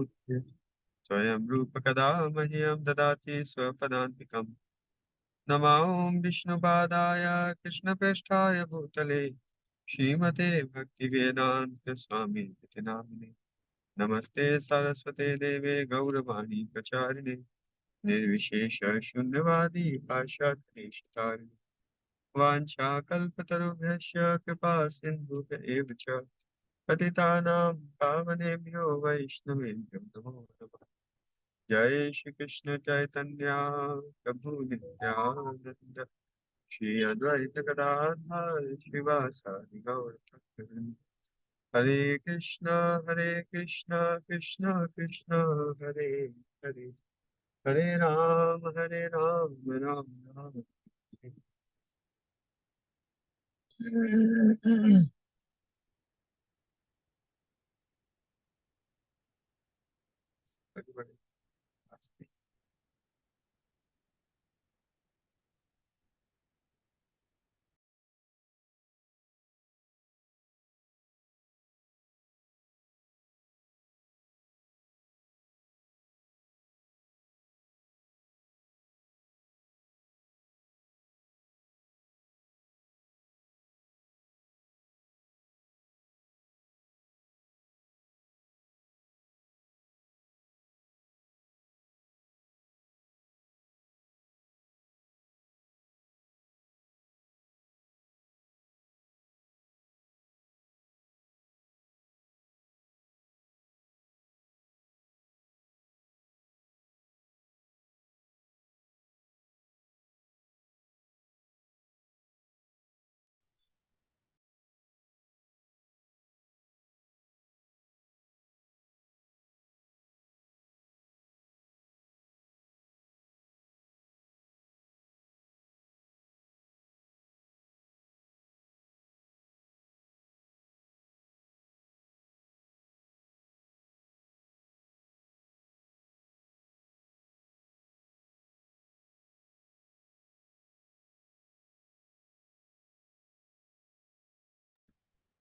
स्वयं रूप कदा मह्यं ददाति स्वपदान्तिकम्। नमां विष्णुपादाय कृष्णप्रेष्ठाय भूतले श्रीमते भक्तिवेदान्त स्वामी इति नामिने। नमस्ते सरस्वते देवे गौरवाणी प्रचारिणे निर्विशेष शून्यवादी पाश्चात्यदेशतारिणे। वाञ्छाकल्पतरुभ्यश्च कृपा सिन्धुभ्य एव च पतितानां पावनेभ्यो वैष्णवेभ्यो नमो नमः। जय श्री कृष्ण चैतन्य प्रभु नित्यानंद श्री अद्वैत गदाधर श्रीवासादि गौर भक्तवृंद। हरे कृष्ण कृष्ण कृष्ण हरे हरे, हरे राम राम राम हरे।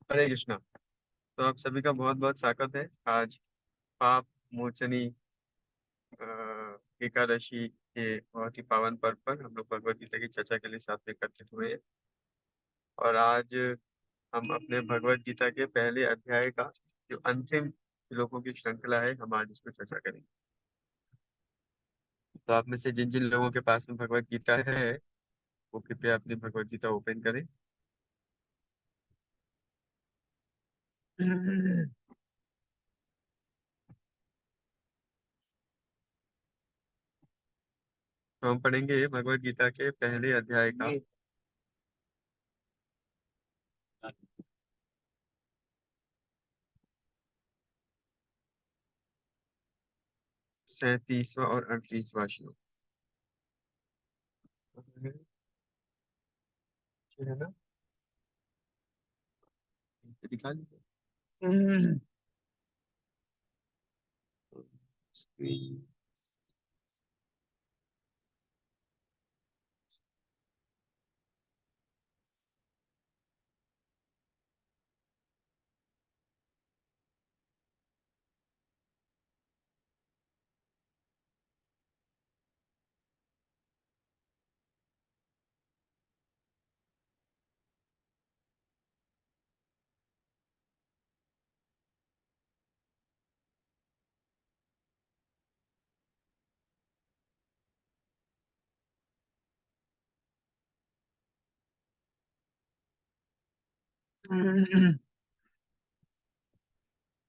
हरे कृष्णा। तो आप सभी का बहुत बहुत स्वागत है आज पाप मोचनी एकादशी के बहुत ही पावन पर्व पर हम लोग भगवद गीता की चर्चा के लिए साथ में एकत्रित हुए हैं। और आज हम अपने भगवद गीता के पहले अध्याय का जो अंतिम श्लोकों की श्रृंखला है, हम आज इसको चर्चा करेंगे। तो आप में से जिन जिन लोगों के पास में भगवद गीता है वो कृपया अपनी भगवद गीता ओपन करें। तो हम पढ़ेंगे भगवद गीता के पहले अध्याय का 37वां और 38वां श्लोक है ना। दिखा लीजिए स्क्रीन।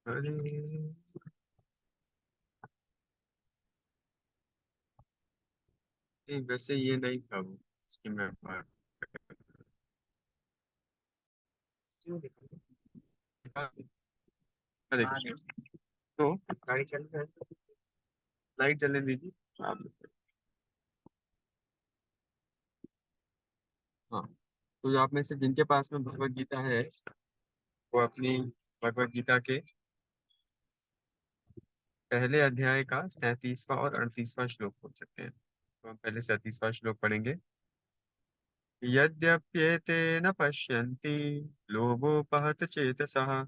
अरे नहीं, वैसे ये नहीं था वो, इसकी मैं बात अरे तो गाड़ी चल रहा है, लाइट जलने दीजिए आप। हाँ, तो जो आप में से जिनके पास में भगवत गीता है वो अपनी भगवत गीता के पहले अध्याय का 37वां और 38वां श्लोक पढ़ सकते हैं। तो हम पहले 37वां श्लोक पढ़ेंगे। यद्यप्येते न पश्यन्ति लोभोपहत चेतसः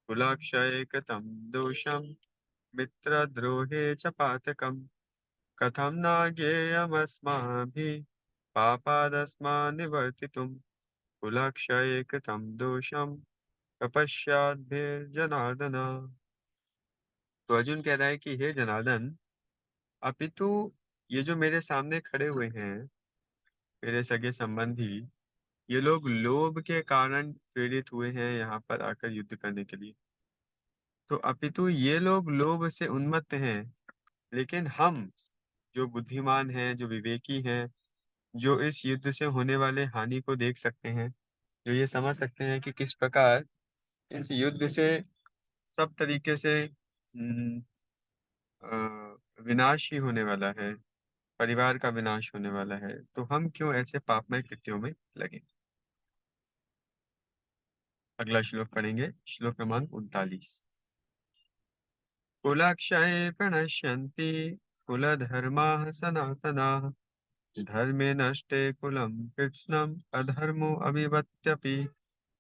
कुलाक्षय कृतं दोषम् मित्रद्रोहे च पातकम् कथं न ज्ञेयमस्माभिः पापादस्मान् निवर्तितुम् कुलक्षये कृतं दोषं तपस्याद्भिर्जनार्दन। तो अर्जुन कह रहा है कि हे जनार्दन, अपितु ये जो मेरे सामने खड़े हुए हैं, मेरे सगे संबंधी, ये लोग लोभ के कारण प्रेरित हुए हैं यहाँ पर आकर युद्ध करने के लिए। तो अपितु ये लोग लोभ से उन्मत्त हैं, लेकिन हम जो बुद्धिमान हैं, जो विवेकी हैं, जो इस युद्ध से होने वाले हानि को देख सकते हैं, जो ये समझ सकते हैं कि किस प्रकार इस युद्ध से सब तरीके से विनाश ही होने वाला है, परिवार का विनाश होने वाला है, तो हम क्यों ऐसे पापमय कृत्यों में लगे। अगला श्लोक पढ़ेंगे, श्लोक क्रमांक 39। कुलक्षये प्रणश्यन्ति कुलधर्माः सनातनाः धर्मे नष्टे कुलं कृत्स्नम् अधर्मो अभिवत्यपि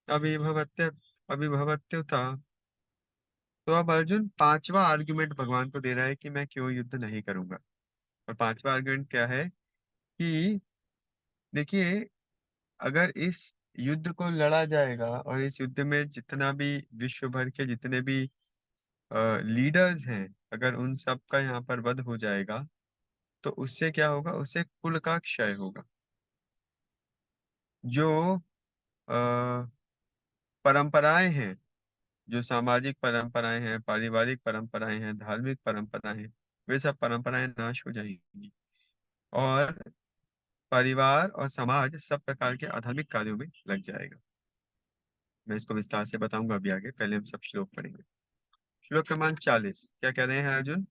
अभिभवत्य अभिभवत्युता। तो अब अर्जुन पांचवा आर्गुमेंट भगवान को दे रहा है कि मैं क्यों युद्ध नहीं करूंगा। और पांचवा आर्गुमेंट क्या है कि देखिए, अगर इस युद्ध को लड़ा जाएगा और इस युद्ध में जितना भी विश्व भर के जितने भी लीडर्स हैं, अगर उन सब का यहाँ पर वध हो जाएगा, तो उससे क्या होगा, उससे कुल का क्षय होगा। जो अ, परंपराएं हैं, जो सामाजिक परंपराएं हैं, पारिवारिक परंपराएं हैं, धार्मिक परंपराएं हैं, वे सब परंपराएं नाश हो जाएंगी और परिवार और समाज सब प्रकार के आधार्मिक कार्यों में लग जाएगा। मैं इसको विस्तार से बताऊंगा अभी आगे, पहले हम सब श्लोक पढ़ेंगे। श्लोक क्रमांक 40 क्या कह रहे हैं अर्जुन।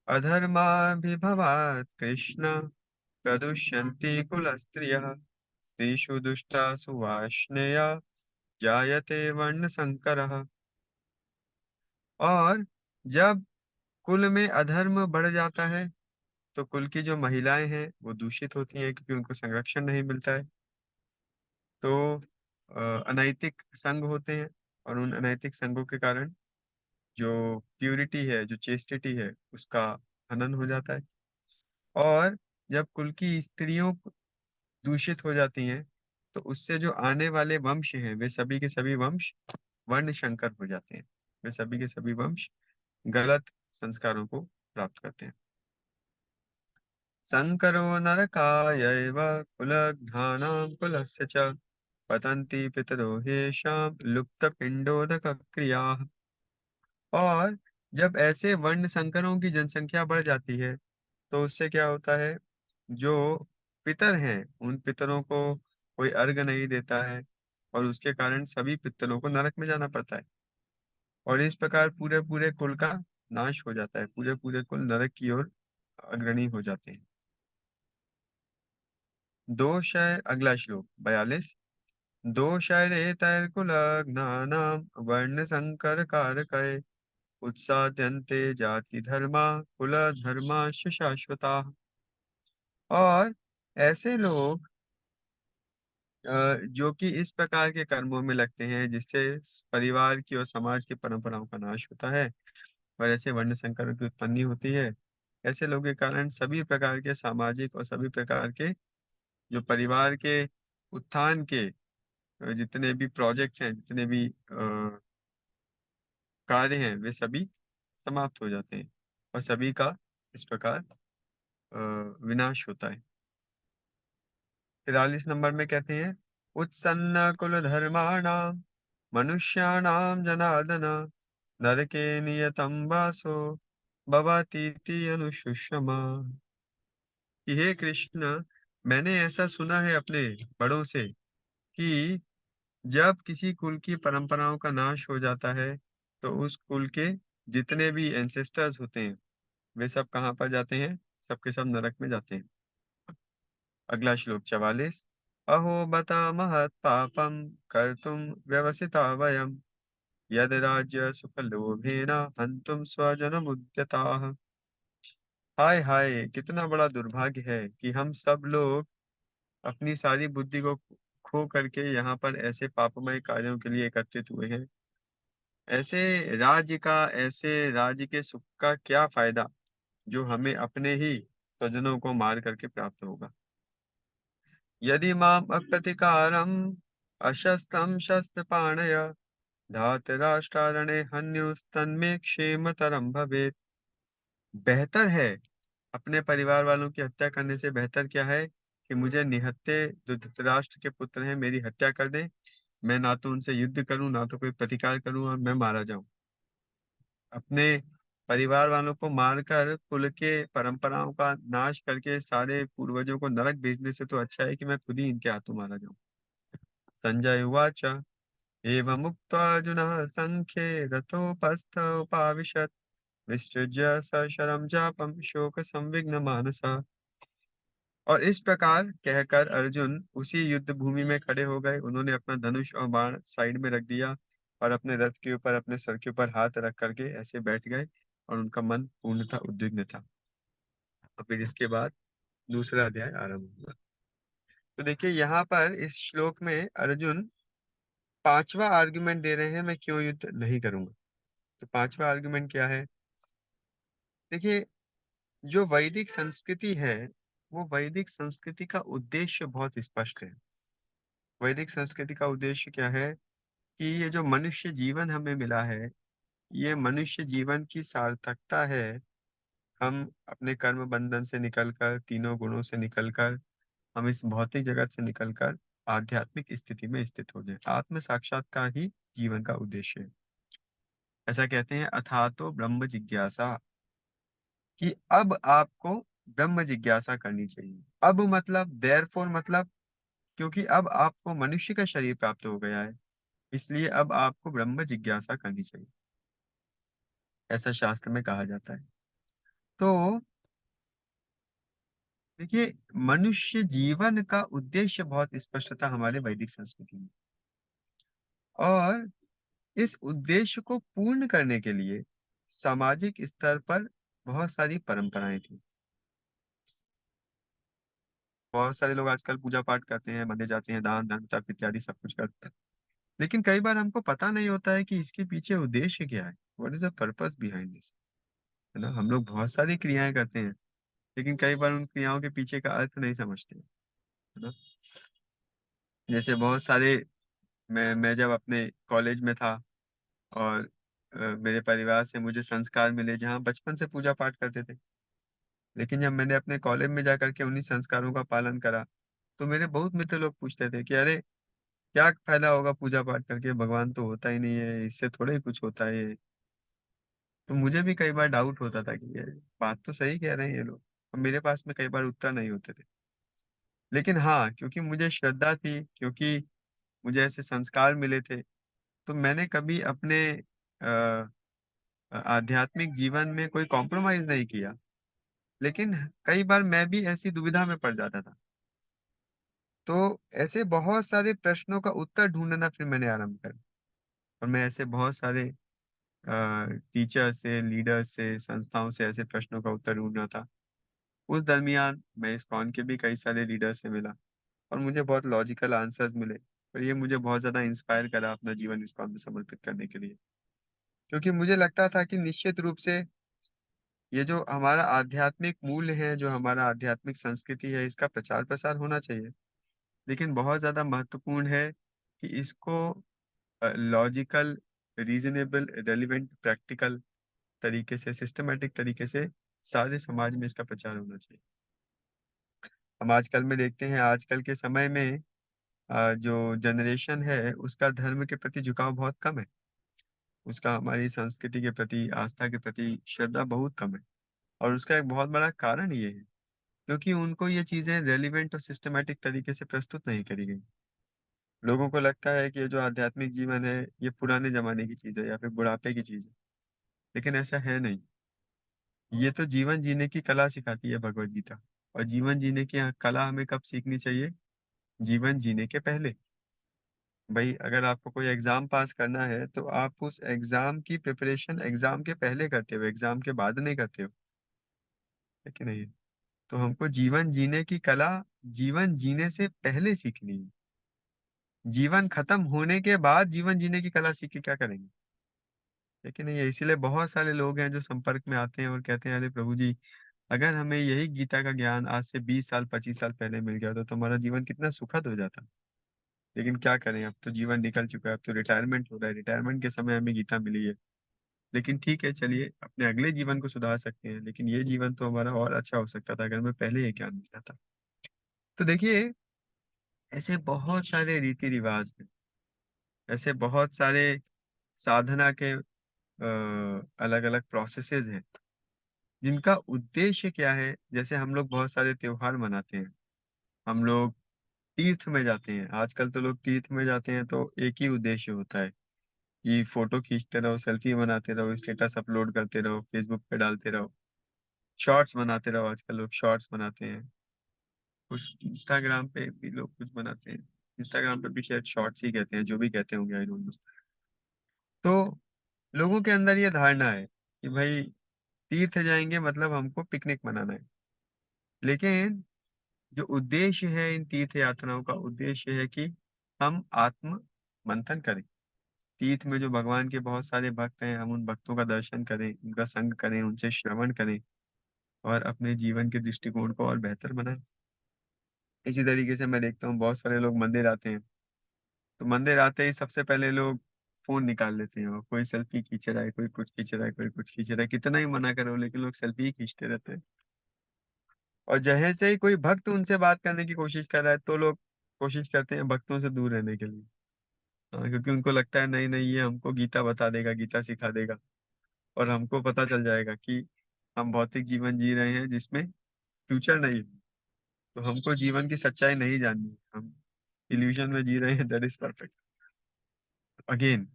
अधर्माभिभवात् कृष्ण प्रदुष्यन्ति कुलस्त्रियः स्त्रीषु दुष्टासु वार्ष्णेय जायते वर्ण संकरः। और जब कुल में अधर्म बढ़ जाता है, तो कुल की जो महिलाएं हैं वो दूषित होती हैं, क्योंकि उनको संरक्षण नहीं मिलता है। तो अनैतिक संघ होते हैं, और उन अनैतिक संघों के कारण जो प्यूरिटी है, जो चेस्टिटी है, उसका हनन हो जाता है। और जब कुल की स्त्रियों दूषित हो जाती हैं, तो उससे जो आने वाले वंश हैं, वे सभी के सभी वंश वर्ण संकर हो जाते हैं। वे सभी के सभी वंश गलत संस्कारों को प्राप्त करते हैं। संकरो नरकायैव कुलघ्नानां कुलस्य च पतन्ति पितरो ह्येषां लुप्तपिण्डोदकक्रियाः। और जब ऐसे वर्ण संकरों की जनसंख्या बढ़ जाती है, तो उससे क्या होता है, जो पितर हैं उन पितरों को कोई अर्घ नहीं देता है, और उसके कारण सभी पितरों को नरक में जाना पड़ता है। और इस प्रकार पूरे पूरे कुल का नाश हो जाता है, पूरे पूरे कुल नरक की ओर अग्रणी हो जाते हैं। दोष है अगला श्लोक 42। दोषैरेतैर्कुलघ्नानां वर्णसंकर कारकै उत्साद्यन्ते जाति धर्मा कुल धर्माश्च शाश्वताः। और ऐसे लोग जो कि इस प्रकार के कर्मों में लगते हैं जिससे परिवार की और समाज की परंपराओं का नाश होता है, और ऐसे वर्ण संकरों की उत्पत्ति होती है, ऐसे लोगों के कारण सभी प्रकार के सामाजिक और सभी प्रकार के जो परिवार के उत्थान के जितने भी प्रोजेक्ट्स हैं, जितने भी कार्य हैं, वे सभी समाप्त हो जाते हैं, और सभी का इस प्रकार विनाश होता है। 43 नंबर में कहते हैं, उत्सन्न कुल धर्माणाम मनुष्याणाम जनार्दन नरके नियतम वासो भवतीति अनुशुश्रमा। कि हे कृष्ण, मैंने ऐसा सुना है अपने बड़ों से कि जब किसी कुल की परंपराओं का नाश हो जाता है, तो उस कुल के जितने भी एंसेस्टर्स होते हैं, वे सब कहाँ पर जाते हैं, सबके सब नरक में जाते हैं। अगला श्लोक 44। अहो बता महत पापम कर्तुम व्यवसिता वयम यद राज्य सुख लोभेन हंतुम स्वजनम उद्यताः। हाय हाय, कितना बड़ा दुर्भाग्य है कि हम सब लोग अपनी सारी बुद्धि को खो करके यहाँ पर ऐसे पापमय कार्यों के लिए एकत्रित हुए हैं। ऐसे राज्य के सुख का क्या फायदा जो हमें अपने ही स्वजनों को मार करके प्राप्त होगा। यदि माम अप्रतिकारम अशस्त्रम शस्त्र पाणय धातराष्ट्रारणे हन्युस्तन्मे क्षेमतरम भवेत्। बेहतर है अपने परिवार वालों की हत्या करने से बेहतर क्या है कि मुझे निहत्थे जो धृतराष्ट्र के पुत्र हैं मेरी हत्या कर दें। मैं ना तो उनसे युद्ध करूं ना तो कोई प्रतिकार करूं और मैं मारा जाऊं। अपने परिवार वालों को मारकर कुल के परंपराओं का नाश करके सारे पूर्वजों को नरक भेजने से तो अच्छा है कि मैं खुद ही इनके हाथों मारा जाऊं। संजय उवाच एवमुक्त्वार्जुनः संख्ये रथोपस्थ उपाविशत् विसृज्य सशरं चापं शोक संविघ्न मानसः। और इस प्रकार कहकर अर्जुन उसी युद्ध भूमि में खड़े हो गए। उन्होंने अपना धनुष और बाण साइड में रख दिया और अपने रथ के ऊपर अपने सर के ऊपर हाथ रख करके ऐसे बैठ गए और उनका मन पूर्णतः उद्विग्न था। और फिर इसके बाद दूसरा अध्याय आरंभ हुआ। तो देखिए यहाँ पर इस श्लोक में अर्जुन पांचवा आर्गुमेंट दे रहे हैं मैं क्यों युद्ध नहीं करूंगा। तो पांचवा आर्गुमेंट क्या है। देखिए जो वैदिक संस्कृति है वो वैदिक संस्कृति का उद्देश्य बहुत स्पष्ट है। वैदिक संस्कृति का उद्देश्य क्या है कि ये जो मनुष्य जीवन हमें मिला है ये मनुष्य जीवन की सार्थकता है। हम अपने कर्म बंधन से निकलकर तीनों गुणों से निकलकर हम इस भौतिक जगत से निकलकर आध्यात्मिक स्थिति में स्थित हो जाए। आत्म साक्षात्कार ही जीवन का उद्देश्य है। ऐसा कहते हैं अथातो ब्रह्म जिज्ञासा कि अब आपको ब्रह्म जिज्ञासा करनी चाहिए। अब मतलब देयरफॉर मतलब क्योंकि अब आपको मनुष्य का शरीर प्राप्त हो गया है इसलिए अब आपको ब्रह्म जिज्ञासा करनी चाहिए। ऐसा शास्त्र में कहा जाता है। तो देखिए मनुष्य जीवन का उद्देश्य बहुत स्पष्ट था हमारे वैदिक संस्कृति में। और इस उद्देश्य को पूर्ण करने के लिए सामाजिक स्तर पर बहुत सारी परंपराएं थी। बहुत सारे लोग आजकल पूजा पाठ करते हैं मंदिर जाते हैं दान धर्म तप इत्यादि सब कुछ करते हैं। लेकिन कई बार हमको पता नहीं होता है कि इसके पीछे उद्देश्य क्या है। What is the purpose behind this. है ना। हम लोग बहुत सारी क्रियाएं करते हैं लेकिन कई बार उन क्रियाओं के पीछे का अर्थ नहीं समझते। है ना। जैसे बहुत सारे मैं जब अपने कॉलेज में था और मेरे परिवार से मुझे संस्कार मिले जहाँ बचपन से पूजा पाठ करते थे। लेकिन जब मैंने अपने कॉलेज में जा करके उन्हीं संस्कारों का पालन करा तो मेरे बहुत मित्र लोग पूछते थे कि अरे क्या फायदा होगा पूजा पाठ करके भगवान तो होता ही नहीं है इससे थोड़ा ही कुछ होता है। तो मुझे भी कई बार डाउट होता था कि ये बात तो सही कह रहे हैं ये लोग। और मेरे पास में कई बार उत्तर नहीं होते थे। लेकिन हाँ क्योंकि मुझे श्रद्धा थी क्योंकि मुझे ऐसे संस्कार मिले थे तो मैंने कभी अपने अ, आध्यात्मिक जीवन में कोई कॉम्प्रोमाइज नहीं किया। लेकिन कई बार मैं भी ऐसी दुविधा में पड़ जाता था। तो ऐसे बहुत सारे प्रश्नों का उत्तर ढूंढना फिर मैंने आरंभ कर। और मैं ऐसे बहुत सारे टीचर से लीडर से संस्थाओं से ऐसे प्रश्नों का उत्तर ढूंढ रहा था। उस दरमियान मैं इस्कॉन के भी कई सारे लीडर से मिला और मुझे बहुत लॉजिकल आंसर्स मिले। और ये मुझे बहुत ज्यादा इंस्पायर करा अपना जीवन इस्कॉन में समर्पित करने के लिए। क्योंकि मुझे लगता था कि निश्चित रूप से ये जो हमारा आध्यात्मिक मूल्य है जो हमारा आध्यात्मिक संस्कृति है इसका प्रचार प्रसार होना चाहिए। लेकिन बहुत ज्यादा महत्वपूर्ण है कि इसको लॉजिकल रीजनेबल रेलिवेंट प्रैक्टिकल तरीके से सिस्टमेटिक तरीके से सारे समाज में इसका प्रचार होना चाहिए। हम आजकल में देखते हैं आजकल के समय में जो जनरेशन है उसका धर्म के प्रति झुकाव बहुत कम है। उसका हमारी संस्कृति के प्रति आस्था के प्रति श्रद्धा बहुत कम है। और उसका एक बहुत बड़ा कारण ये है क्योंकि उनको ये चीजें रेलिवेंट और सिस्टमेटिक तरीके से प्रस्तुत नहीं करी गई। लोगों को लगता है कि ये जो आध्यात्मिक जीवन है ये पुराने जमाने की चीज है या फिर बुढ़ापे की चीज है। लेकिन ऐसा है नहीं। ये तो जीवन जीने की कला सिखाती है भगवत गीता। और जीवन जीने की कला हमें कब सीखनी चाहिए। जीवन जीने के पहले। भाई अगर आपको कोई एग्जाम पास करना है तो आप उस एग्जाम की प्रिपरेशन एग्जाम के पहले करते हो एग्जाम के बाद नहीं करते हो। है कि नहीं। तो हमको जीवन जीने की कला जीवन जीने से पहले सीखनी है। जीवन खत्म होने के बाद जीवन जीने की कला सीख के क्या करेंगे। है कि नहीं है? इसीलिए बहुत सारे लोग हैं जो संपर्क में आते हैं और कहते हैं, अरे प्रभु जी, अगर हमें यही गीता का ज्ञान आज से 20 साल 25 साल पहले मिल गया तो हमारा जीवन कितना सुखद हो जाता। लेकिन क्या करें, अब तो जीवन निकल चुका है, अब तो रिटायरमेंट हो रहा है, रिटायरमेंट के समय हमें गीता मिली है। लेकिन ठीक है, चलिए अपने अगले जीवन को सुधार सकते हैं, लेकिन ये जीवन तो हमारा और अच्छा हो सकता था अगर हमें पहले ये ज्ञान मिला था। तो देखिए, ऐसे बहुत सारे रीति रिवाज हैं, ऐसे बहुत सारे साधना के अलग अलग प्रोसेसेस हैं, जिनका उद्देश्य क्या है। जैसे हम लोग बहुत सारे त्योहार मनाते हैं, हम लोग तीर्थ में जाते हैं, आजकल तो लोग तीर्थ में जाते हैं तो एक ही उद्देश्य होता है कि फोटो खींचते रहो, सेल्फी बनाते रहो, स्टेटस अपलोड करते रहो, फेसबुक पे डालते रहो, शॉर्ट्स बनाते रहो। आजकल लोग शॉर्ट्स बनाते हैं, कुछ इंस्टाग्राम पे भी लोग कुछ बनाते हैं, इंस्टाग्राम पे भी शायद शॉर्ट्स ही कहते हैं, जो भी कहते होंगे, आई डोंट नो। तो लोगों के अंदर ये धारणा है कि भाई तीर्थ जाएंगे मतलब हमको पिकनिक मनाना है। लेकिन जो उद्देश्य है इन तीर्थ यात्राओं का, उद्देश्य है कि हम आत्म मंथन करें। तीर्थ में जो भगवान के बहुत सारे भक्त हैं, हम उन भक्तों का दर्शन करें, उनका संग करें, उनसे श्रवण करें और अपने जीवन के दृष्टिकोण को और बेहतर बनाएं। इसी तरीके से मैं देखता हूँ बहुत सारे लोग मंदिर आते हैं, तो मंदिर आते ही सबसे पहले लोग फोन निकाल लेते हैं और कोई सेल्फी खींच रहा है, कोई कुछ खींच रहा है, कोई कुछ खींच रहा है, कितना ही मना करो लेकिन लोग सेल्फी ही खींचते रहते हैं। और जैसे से ही कोई भक्त उनसे बात करने की कोशिश कर रहा है तो लोग कोशिश करते हैं भक्तों से दूर रहने के लिए। हाँ, क्योंकि उनको लगता है नहीं नहीं, ये हमको गीता बता देगा, गीता सिखा देगा और हमको पता चल जाएगा कि हम भौतिक जीवन जी रहे हैं जिसमें फ्यूचर नहीं है। तो हमको जीवन की सच्चाई नहीं जाननी है, हम इल्यूजन में जी रहे हैं, दैट इज परफेक्ट। अगेन,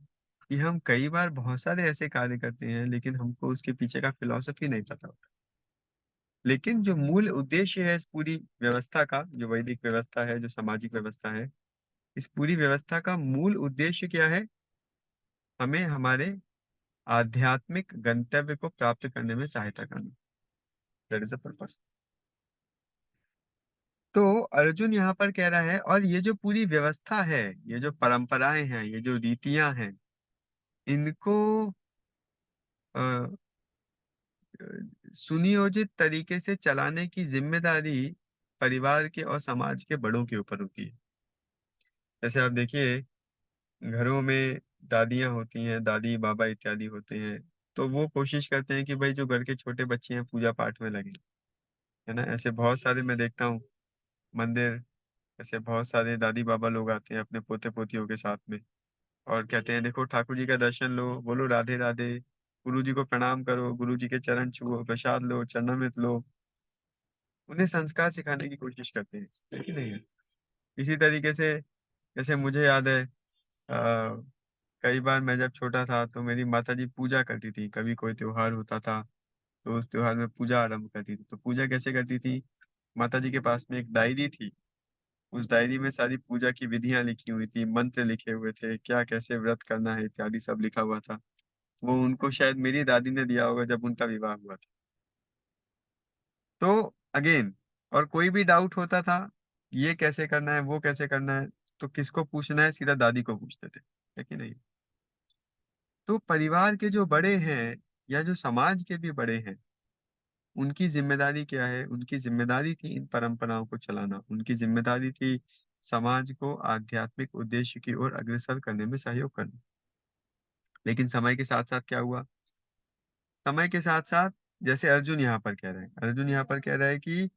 कि हम कई बार बहुत सारे ऐसे कार्य करते हैं लेकिन हमको उसके पीछे का फिलॉसफी नहीं पता होता। लेकिन जो मूल उद्देश्य है इस पूरी व्यवस्था का, जो वैदिक व्यवस्था है, जो सामाजिक व्यवस्था है, इस पूरी व्यवस्था का मूल उद्देश्य क्या है? हमें हमारे आध्यात्मिक गंतव्य को प्राप्त करने में सहायता करना। That is the purpose. तो अर्जुन यहाँ पर कह रहा है, और ये जो पूरी व्यवस्था है, ये जो परंपराएं हैं, ये जो रीतियां हैं, इनको अ, सुनियोजित तरीके से चलाने की जिम्मेदारी परिवार के और समाज के बड़ों के ऊपर होती है। जैसे आप देखिए, घरों में दादियाँ होती हैं, दादी बाबा इत्यादि होते हैं, तो वो कोशिश करते हैं कि भाई जो घर के छोटे बच्चे हैं पूजा पाठ में लगे, है ना। ऐसे बहुत सारे मैं देखता हूँ मंदिर, ऐसे बहुत सारे दादी बाबा लोग आते हैं अपने पोते पोतियों के साथ में और कहते हैं देखो ठाकुर जी का दर्शन लो, बोलो राधे राधे, गुरु जी को प्रणाम करो, गुरु जी के चरण छुओ, प्रसाद लो, चरणामृत लो। उन्हें संस्कार सिखाने की कोशिश करते हैं, है कि नहीं है? इसी तरीके से जैसे मुझे याद है, कई बार मैं जब छोटा था तो मेरी माता जी पूजा करती थी, कभी कोई त्योहार होता था तो उस त्योहार में पूजा आरंभ करती थी। तो पूजा कैसे करती थी? माता जी के पास में एक डायरी थी, उस डायरी में सारी पूजा की विधियां लिखी हुई थी, मंत्र लिखे हुए थे, क्या कैसे व्रत करना है इत्यादि सब लिखा हुआ था। वो उनको शायद मेरी दादी ने दिया होगा जब उनका विवाह हुआ था। तो अगेन, और कोई भी डाउट होता था, ये कैसे करना है, वो कैसे करना है, तो किसको पूछना है? सीधा दादी को पूछते थे, है कि नहीं? तो परिवार के जो बड़े हैं या जो समाज के भी बड़े हैं, उनकी जिम्मेदारी क्या है? उनकी जिम्मेदारी थी इन परंपराओं को चलाना, उनकी जिम्मेदारी थी समाज को आध्यात्मिक उद्देश्य की ओर अग्रसर करने में सहयोग करना। लेकिन समय के साथ साथ क्या हुआ? समय के साथ साथ, जैसे अर्जुन यहाँ पर कह रहे हैं, अर्जुन यहाँ पर कह रहा है कि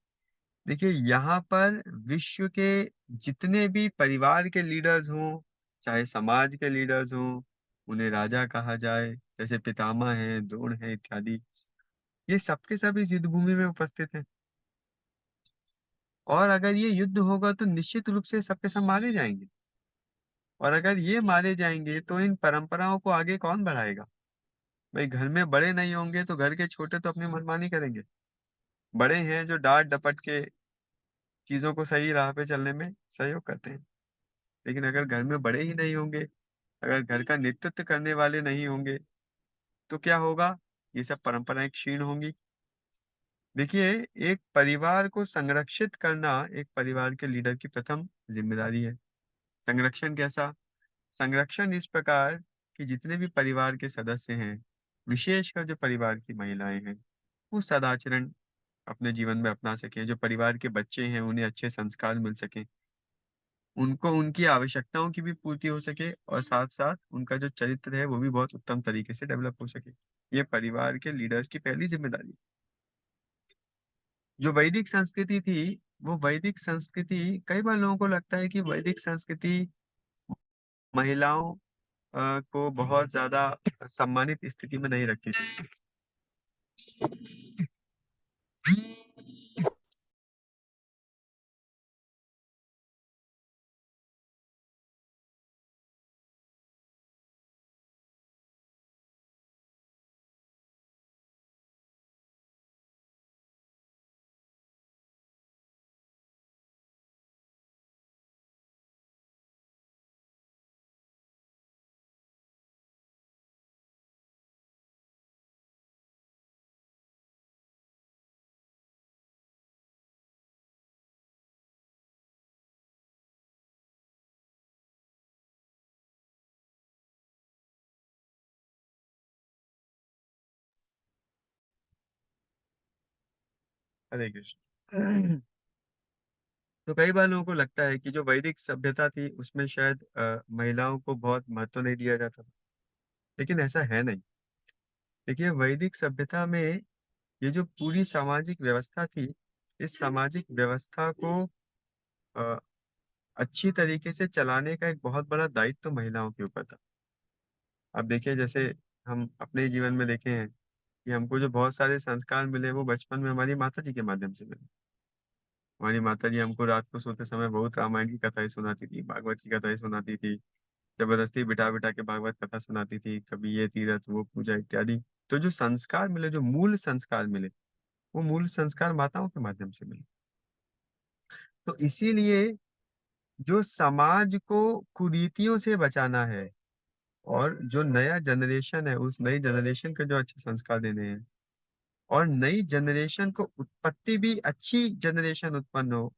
देखिए यहाँ पर विश्व के जितने भी परिवार के लीडर्स हों, चाहे समाज के लीडर्स हों, उन्हें राजा कहा जाए, जैसे पितामह हैं, द्रोण हैं इत्यादि, ये सबके सब इस युद्ध भूमि में उपस्थित हैं। और अगर ये युद्ध होगा तो निश्चित रूप से सबके सब मारे जाएंगे। और अगर ये मारे जाएंगे तो इन परंपराओं को आगे कौन बढ़ाएगा? भाई घर में बड़े नहीं होंगे तो घर के छोटे तो अपनी मनमानी करेंगे। बड़े हैं जो डांट डपट के चीजों को सही राह पे चलने में सहयोग करते हैं। लेकिन अगर घर में बड़े ही नहीं होंगे, अगर घर का नेतृत्व करने वाले नहीं होंगे, तो क्या होगा? ये सब परंपराएं क्षीण होंगी। देखिए, एक परिवार को संरक्षित करना एक परिवार के लीडर की प्रथम जिम्मेदारी है। संरक्षण कैसा? संरक्षण इस प्रकार कि जितने भी परिवार के सदस्य हैं, विशेषकर जो परिवार की महिलाएं हैं, वो सदाचरण अपने जीवन में अपना सकें। जो परिवार के बच्चे हैं, उन्हें अच्छे संस्कार मिल सकें, उनको उनकी आवश्यकताओं की भी पूर्ति हो सके और साथ-साथ उनका जो चरित्र है, वो भी बहुत उत्तम तरीके से डेवलप हो सके। ये परिवार के लीडर्स की पहली ज़िम्मेदारी है। जो वैदिक संस्कृति थी, वो वैदिक संस्कृति कई बार लोगों को लगता है कि वैदिक संस्कृति महिलाओं को बहुत ज़्यादा सम्मानित स्थिति में नहीं रखती थी। हरे कृष्ण। तो कई बार लोगों को लगता है कि जो वैदिक सभ्यता थी, उसमें शायद महिलाओं को बहुत महत्व नहीं दिया जाता था, लेकिन ऐसा है नहीं। देखिए, वैदिक सभ्यता में ये जो पूरी सामाजिक व्यवस्था थी, इस सामाजिक व्यवस्था को अ, अच्छी तरीके से चलाने का एक बहुत बड़ा दायित्व तो महिलाओं के ऊपर था। अब देखिए, जैसे हम अपने जीवन में देखे हैं कि हमको जो बहुत सारे संस्कार मिले, वो बचपन में हमारी माताजी के माध्यम से मिले। हमारी माताजी हमको रात को सोते समय बहुत रामायण की कथाएँ सुनाती थी, भागवत की कथाएँ सुनाती थी, ज़बरदस्ती बिठा-बिठा के भागवत कथा सुनाती थी, कभी ये तीरथ, वो पूजा इत्यादि। तो जो संस्कार मिले, जो मूल संस्कार मिले, वो मूल संस्कार माताओं के माध्यम से मिले। तो इसीलिए जो समाज को कुरीतियों से बचाना है और जो नया जनरेशन है, उस नई जनरेशन को जो अच्छे संस्कार देने हैं और नई जनरेशन को उत्पत्ति भी अच्छी जनरेशन उत्पन्न हो,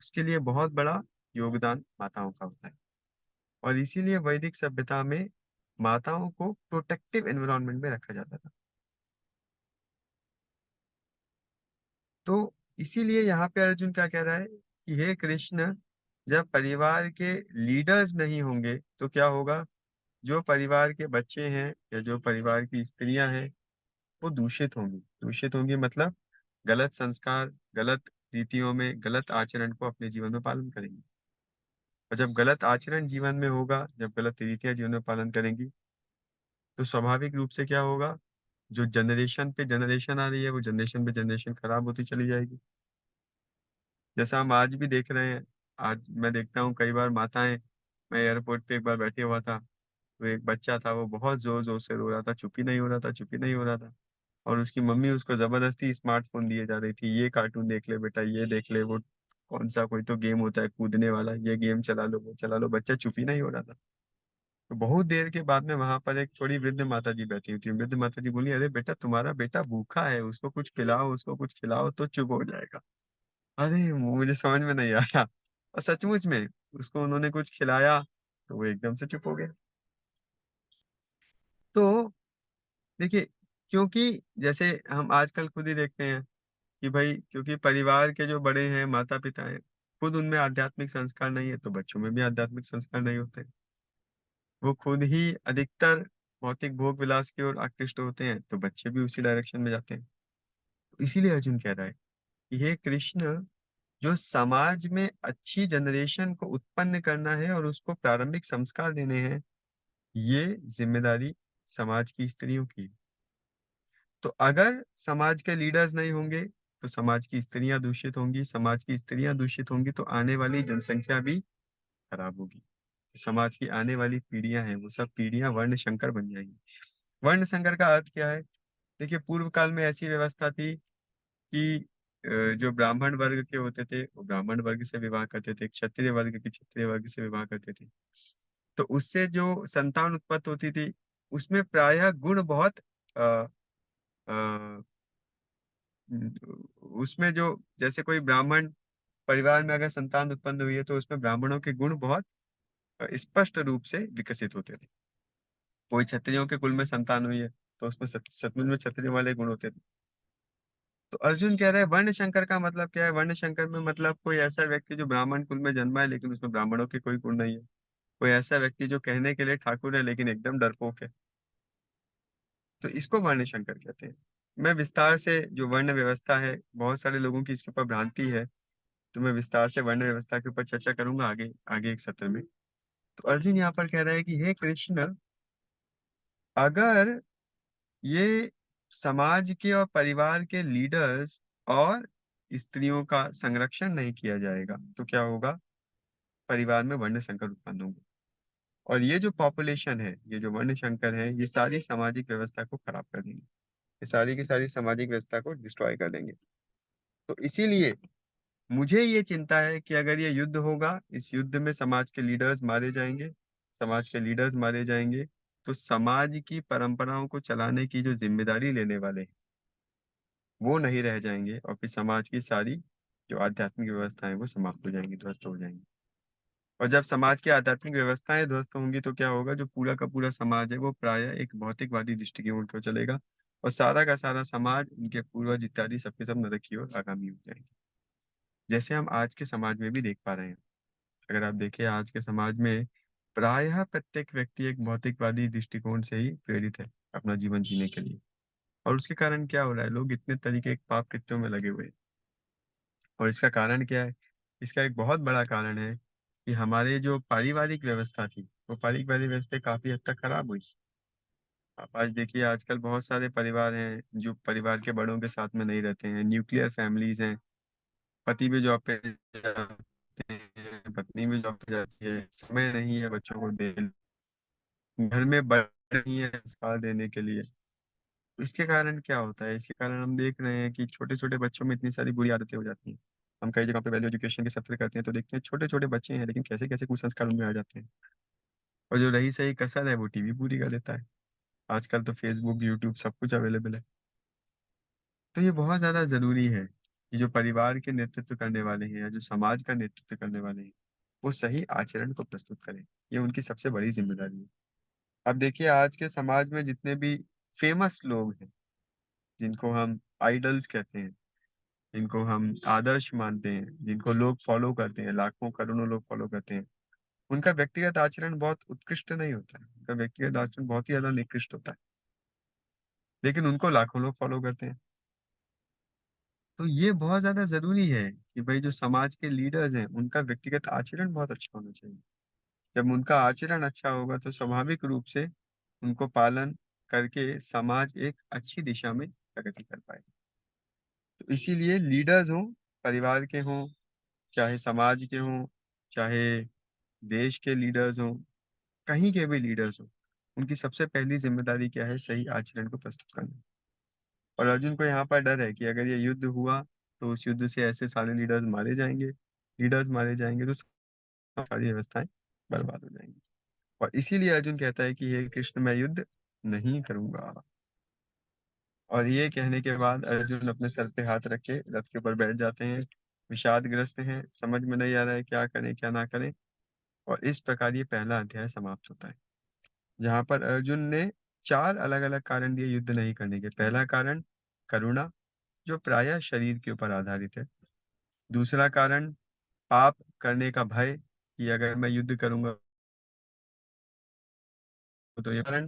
उसके लिए बहुत बड़ा योगदान माताओं का होता है। और इसीलिए वैदिक सभ्यता में माताओं को प्रोटेक्टिव एनवायरनमेंट में रखा जाता था। तो इसीलिए यहाँ पे अर्जुन क्या कह रहा है कि हे कृष्ण, जब परिवार के लीडर्स नहीं होंगे तो क्या होगा? जो परिवार के बच्चे हैं या जो परिवार की स्त्रियां हैं, वो दूषित होंगी। दूषित होंगी मतलब गलत संस्कार, गलत रीतियों में, गलत आचरण को अपने जीवन में पालन करेंगी। और जब गलत आचरण जीवन में होगा, जब गलत रीतियां जीवन में पालन करेंगी, तो स्वाभाविक रूप से क्या होगा? जो जनरेशन पे जनरेशन आ रही है, वो जनरेशन पे जनरेशन खराब होती चली जाएगी। जैसा हम आज भी देख रहे हैं, आज मैं देखता हूँ कई बार माताएँ, मैं एयरपोर्ट पे एक बार बैठे हुआ था, तो एक बच्चा था, वो बहुत ज़ोर-ज़ोर से रो रहा था, चुप ही नहीं हो रहा था, चुप ही नहीं हो रहा था। और उसकी मम्मी उसको ज़बरदस्ती स्मार्टफ़ोन दिए जा रही थी, "ये कार्टून देख ले बेटा, ये देख ले, वो कौन-सा कोई तो गेम होता है कूदने वाला, ये गेम चला लो, वो चला लो।" बच्चा चुप ही नहीं हो रहा था। तो बहुत देर के बाद में वहाँ पर एक थोड़ी वृद्ध माताजी बैठी हुई थी। वृद्ध माताजी बोली, "अरे बेटा, तुम्हारा बेटा भूखा है, उसको कुछ खिलाओ, उसको कुछ खिलाओ तो चुप हो जाएगा।" अरे! मुझे समझ में नहीं आया और सचमुच में उसको उन्होंने कुछ खिलाया, तो वो एकदम से चुप हो गया। तो देखिए, क्योंकि जैसे हम आजकल खुद ही देखते हैं कि भई क्योंकि परिवार के जो बड़े हैं, माता-पिता हैं, खुद उनमें आध्यात्मिक संस्कार नहीं है, तो बच्चों में भी आध्यात्मिक संस्कार नहीं होते। वो खुद ही अधिकतर भौतिक भोग विलास की ओर आकृष्ट होते हैं, तो बच्चे भी उसी डायरेक्शन में जाते हैं। इसीलिए अर्जुन कह रहा है कि हे कृष्ण, जो समाज में अच्छी जनरेशन को उत्पन्न करना है और उसको प्रारंभिक संस्कार देने हैं, ये ज़िम्मेदारी समाज की स्त्रियों की है। तो अगर समाज के लीडर्स नहीं होंगे, तो समाज की स्त्रियाँ दूषित होंगी, समाज की स्त्रियाँ दूषित होंगी, तो आने वाली जनसंख्या भी खराब होगी। समाज की आने वाली पीढ़ियाँ हैं, वो सब पीढ़ियाँ वर्ण संकर बन जाएँगी। वर्ण संकर का अर्थ क्या है? देखिए, पूर्व काल में ऐसी व्यवस्था थी कि जो ब्राह्मण वर्ग के होते थे, वो ब्राह्मण वर्ग से विवाह करते थे, क्षत्रिय वर्ग के क्षत्रिय वर्ग से विवाह करते थे। तो उससे जो संतान उत्पत्ति होती थी, उसमें प्रायः गुण बहुत अ अ, उसमें जो जैसे कोई ब्राह्मण परिवार में अगर संतान उत्पन्न हुई है, तो उसमें ब्राह्मणों के गुण बहुत स्पष्ट रूप से विकसित होते थे। कोई क्षत्रियों के कुल में संतान हुई है तो उसमें शतमुंज में क्षत्रिय वाले गुण होते थे। तो अर्जुन कह रहा है वर्ण संकर का मतलब क्या है? वर्ण संकर में मतलब कोई ऐसा व्यक्ति जो ब्राह्मण कुल में जन्मा है लेकिन उसमें ब्राह्मणों के कोई गुण नहीं है। कोई ऐसा व्यक्ति जो कहने के लिए ठाकुर है लेकिन एकदम डरपोक है, तो इसको वर्ण संकर कहते हैं। मैं विस्तार से जो वर्ण व्यवस्था है, बहुत सारे लोगों की इसके ऊपर भ्रांति है, तो मैं विस्तार से वर्ण व्यवस्था के ऊपर चर्चा करूंगा आगे आगे एक सत्र में। तो अर्जुन यहाँ पर कह रहा है कि हे कृष्ण, अगर ये समाज के और परिवार के लीडर्स और स्त्रियों का संरक्षण नहीं किया जाएगा तो क्या होगा? परिवार में वर्ण संकर उत्पन्न होंगे, और ये जो पॉपुलेशन है, ये जो वर्ण संकर है, ये सारी सामाजिक व्यवस्था को खराब कर देंगे। ये सारी की सारी सामाजिक व्यवस्था को डिस्ट्रॉय कर देंगे। तो इसीलिए मुझे ये चिंता है कि अगर ये युद्ध होगा, इस युद्ध में समाज के लीडर्स मारे जाएंगे, समाज के लीडर्स मारे जाएंगे, तो समाज की परंपराओं को चलाने की जो जिम्मेदारी लेने वाले हैं वो नहीं रह जाएंगे, और फिर समाज की सारी जो आध्यात्मिक व्यवस्थाएं वो समाप्त हो जाएंगी, ध्वस्त हो जाएंगी। और जब समाज की आध्यात्मिक व्यवस्थाएं ध्वस्त होंगी तो क्या होगा? जो पूरा का पूरा समाज है वो प्रायः एक भौतिकवादी दृष्टिकोण को चलेगा, और सारा का सारा समाज, उनके पूर्वज इत्यादि सबके सब नरक की ओर आगामी हो जाएंगे, जैसे हम आज के समाज में भी देख पा रहे हैं। अगर आप देखें आज के समाज में प्रायः प्रत्येक व्यक्ति एक भौतिकवादी दृष्टिकोण से ही प्रेरित है अपना जीवन जीने के लिए। और उसके कारण क्या हो रहा है? लोग इतने तरीके के पाप कृत्यों में लगे हुए हैं। और इसका कारण क्या है? इसका एक बहुत बड़ा कारण है कि हमारे जो पारिवारिक व्यवस्था थी, वो पारिवारिक व्यवस्था काफी हद तक खराब हुई। आप आज देखिए, आजकल बहुत सारे परिवार हैं जो परिवार के बड़ों के साथ में नहीं रहते हैं, न्यूक्लियर फैमिलीज हैं। पति भी जॉब पे जाते हैं, पत्नी भी जॉब पे जाती है, समय नहीं है बच्चों को दे, घर में बड़े नहीं है संस्कार देने के लिए। इसके कारण क्या होता है? इसके कारण हम देख रहे हैं कि छोटे छोटे बच्चों में इतनी सारी बुरी आदतें हो जाती हैं। हम कई जगह पे वैल्यू एजुकेशन के सत्र करते हैं तो देखते हैं छोटे छोटे बच्चे हैं लेकिन कैसे कैसे कुसंस्कार उनमें आ जाते हैं। और जो रही सही कसर है वो टीवी पूरी कर देता है। आजकल तो फेसबुक यूट्यूब सब कुछ अवेलेबल है। तो ये बहुत ज्यादा जरूरी है कि जो परिवार के नेतृत्व करने वाले हैं या जो समाज का नेतृत्व करने वाले हैं वो सही आचरण को प्रस्तुत करें। ये उनकी सबसे बड़ी जिम्मेदारी है। अब देखिए, आज के समाज में जितने भी फेमस लोग हैं, जिनको हम आइडल्स कहते हैं, जिनको हम आदर्श मानते हैं, जिनको लोग फॉलो करते हैं, लाखों करोड़ों लोग फॉलो करते हैं, उनका व्यक्तिगत आचरण बहुत उत्कृष्ट नहीं होता है, उनका व्यक्तिगत आचरण बहुत ही ज्यादा निकृष्ट होता है, लेकिन उनको लाखों लोग फॉलो करते हैं। तो ये बहुत ज्यादा जरूरी है कि भाई जो समाज के लीडर्स हैं उनका व्यक्तिगत आचरण बहुत अच्छा होना चाहिए। जब उनका आचरण अच्छा होगा तो स्वाभाविक रूप से उनको पालन करके समाज एक अच्छी दिशा में प्रगति कर पाएगा। तो इसीलिए लीडर्स हों, परिवार के हों, चाहे समाज के हों, चाहे देश के लीडर्स हों, कहीं के भी लीडर्स हों, उनकी सबसे पहली जिम्मेदारी क्या है? सही आचरण को प्रस्तुत करना। और अर्जुन को यहाँ पर डर है कि अगर ये युद्ध हुआ तो उस युद्ध से ऐसे सारे लीडर्स मारे जाएंगे तो सारी व्यवस्थाएं बर्बाद हो जाएंगी। और इसीलिए अर्जुन कहता है कि हे कृष्ण, मैं युद्ध नहीं करूंगा। और ये कहने के बाद अर्जुन अपने सर पे हाथ रख के रथ के ऊपर बैठ जाते हैं। विषादग्रस्त हैं, समझ में नहीं आ रहा है क्या करें क्या ना करें। और इस प्रकार ये पहला अध्याय समाप्त होता है, जहां पर अर्जुन ने चार अलग अलग कारण दिए युद्ध नहीं करने के। पहला कारण करुणा, जो प्रायः शरीर के ऊपर आधारित है। दूसरा कारण पाप करने का भय, कि अगर मैं युद्ध करूंगा तो ये कारण,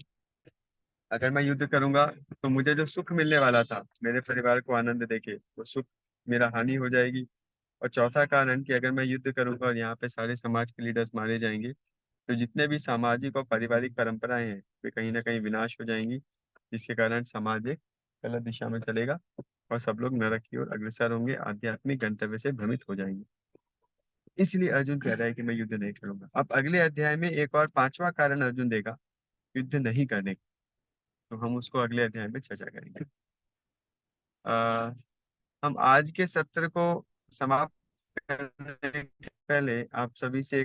अगर मैं युद्ध करूंगा तो मुझे जो सुख मिलने वाला था, मेरे परिवार को आनंद देके, वो सुख मेरा हानि हो जाएगी। और चौथा कारण कि अगर मैं युद्ध करूंगा और यहाँ पे सारे समाज के लीडर्स मारे जाएंगे तो जितने भी सामाजिक और पारिवारिक परंपराएं हैं वे कहीं ना कहीं विनाश हो जाएंगी, जिसके कारण समाज एक गलत दिशा में चलेगा और सब लोग नरक की ओर अग्रसर होंगे, आध्यात्मिक गंतव्य से भ्रमित हो जाएंगे। इसलिए अर्जुन कह रहा है कि मैं युद्ध नहीं करूंगा। अब अगले अध्याय में एक और पांचवा कारण अर्जुन देगा युद्ध नहीं करने का, तो हम उसको अगले अध्याय में चर्चा करेंगे। आ, हम आज के सत्र को समाप्त करने के पहले आप सभी से